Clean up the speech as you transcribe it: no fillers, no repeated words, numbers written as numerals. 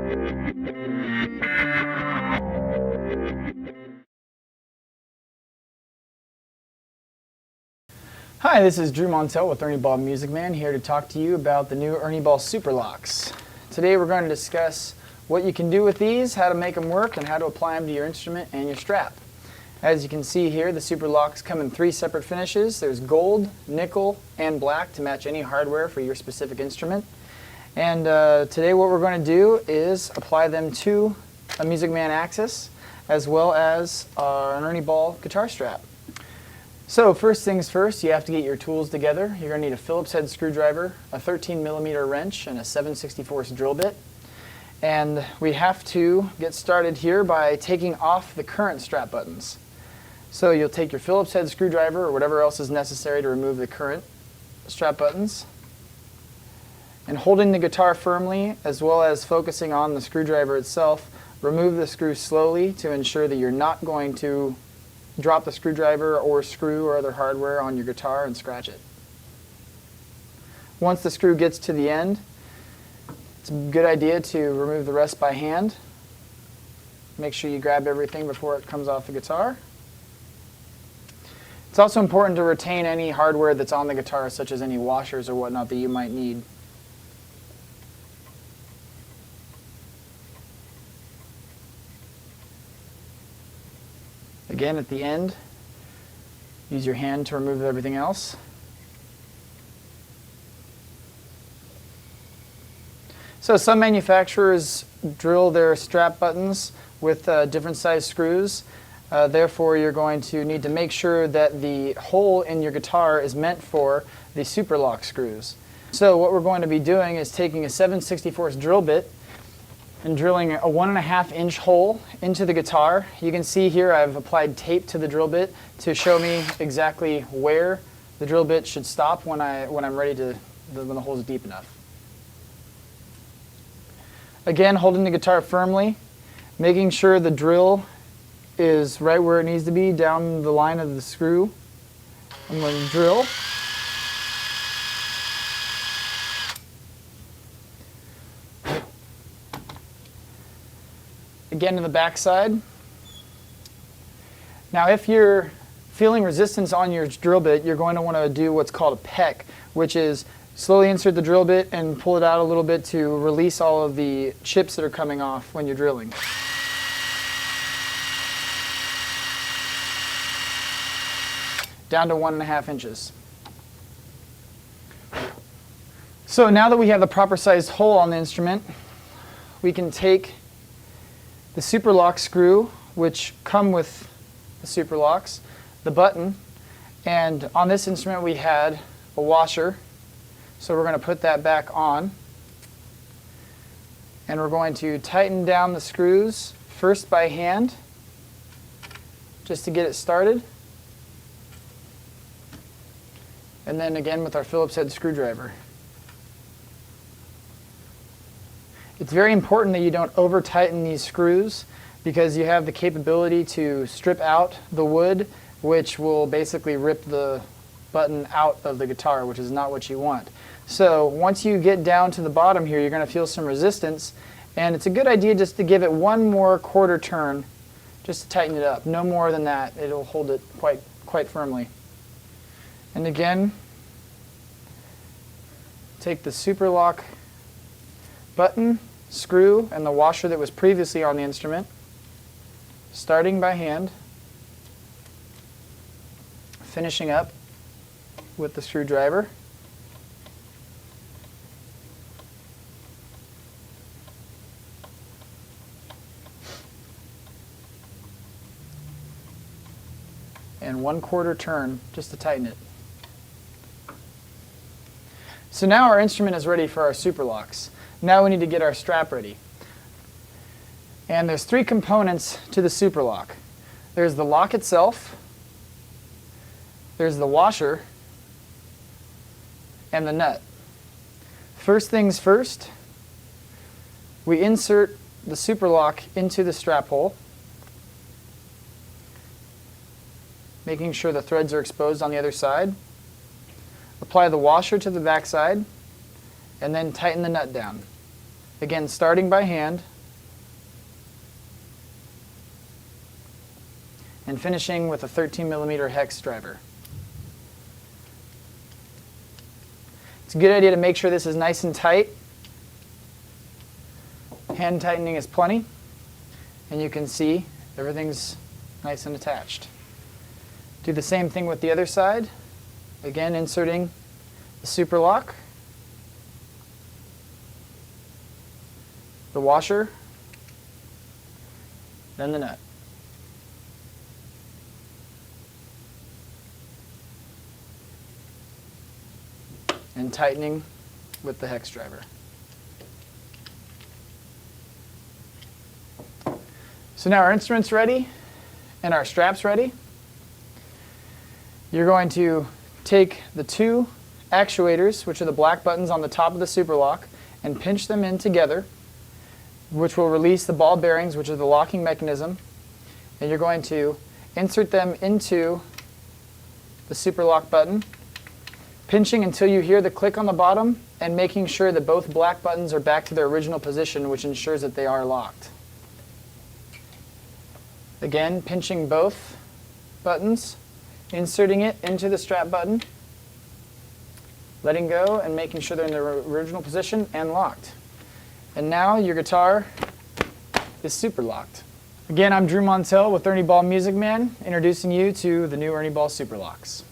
Hi, this is Drew Montell with Ernie Ball Music Man, here to talk to you about the new Ernie Ball Super Locks. Today we're going to discuss what you can do with these, how to make them work, and how to apply them to your instrument and your strap. As you can see here, the Super Locks come in 3 separate finishes. There's gold, nickel, and black to match any hardware for your specific instrument. And today what we're going to do is apply them to a Music Man Axis as well as an Ernie Ball guitar strap. So first things first, you have to get your tools together. You're going to need a Phillips head screwdriver, a 13mm wrench, and a 7/64 drill bit. And we have to get started here by taking off the current strap buttons. So you'll take your Phillips head screwdriver or whatever else is necessary to remove the current strap buttons. And holding the guitar firmly, as well as focusing on the screwdriver itself, remove the screw slowly to ensure that you're not going to drop the screwdriver or screw or other hardware on your guitar and scratch it. Once the screw gets to the end, it's a good idea to remove the rest by hand. Make sure you grab everything before it comes off the guitar. It's also important to retain any hardware that's on the guitar, such as any washers or whatnot that you might need. Again, at the end, use your hand to remove everything else. So some manufacturers drill their strap buttons with different size screws. Therefore, you're going to need to make sure that the hole in your guitar is meant for the Super Lock screws. So what we're going to be doing is taking a 7/64 drill bit and drilling a 1.5-inch hole into the guitar. You can see here I've applied tape to the drill bit to show me exactly where the drill bit should stop when I'm ready to, when the hole is deep enough. Again, holding the guitar firmly, making sure the drill is right where it needs to be, down the line of the screw. I'm going to drill. Again to the back side. Now if you're feeling resistance on your drill bit, you're going to want to do what's called a peck, which is slowly insert the drill bit and pull it out a little bit to release all of the chips that are coming off when you're drilling. Down to 1.5 inches. So now that we have the proper sized hole on the instrument, we can take the Super Lock screw, which come with the Super Locks, the button, and on this instrument we had a washer, so we're going to put that back on, and we're going to tighten down the screws first by hand just to get it started, and then again with our Phillips head screwdriver. It's very important that you don't over tighten these screws because you have the capability to strip out the wood, which will basically rip the button out of the guitar, which is not what you want. So once you get down to the bottom here, you're going to feel some resistance, and it's a good idea just to give it one more quarter turn just to tighten it up. No more than that. It'll hold it quite firmly. And again, take the Super Lock button, screw, and the washer that was previously on the instrument, starting by hand, finishing up with the screwdriver, and 1/4 turn just to tighten it. So now our instrument is ready for our Super Locks. Now we need to get our strap ready. And there's 3 components to the Super Lock. There's the lock itself, there's the washer, and the nut. First things first, we insert the Super Lock into the strap hole, making sure the threads are exposed on the other side. Apply the washer to the back side, and then tighten the nut down. Again, starting by hand, and finishing with a 13mm hex driver. It's a good idea to make sure this is nice and tight. Hand tightening is plenty, and you can see everything's nice and attached. Do the same thing with the other side. Again, inserting the super lock, the washer, then the nut. And tightening with the hex driver. So now our instrument's ready and our strap's ready. You're going to take the two actuators, which are the black buttons on the top of the super lock, and pinch them in together, which will release the ball bearings, which are the locking mechanism. And you're going to insert them into the super lock button, pinching until you hear the click on the bottom and making sure that both black buttons are back to their original position, which ensures that they are locked. Again, pinching both buttons, inserting it into the strap button, letting go and making sure they're in their original position and locked. And now your guitar is super locked. Again, I'm Drew Montell with Ernie Ball Music Man, introducing you to the new Ernie Ball Super Locks.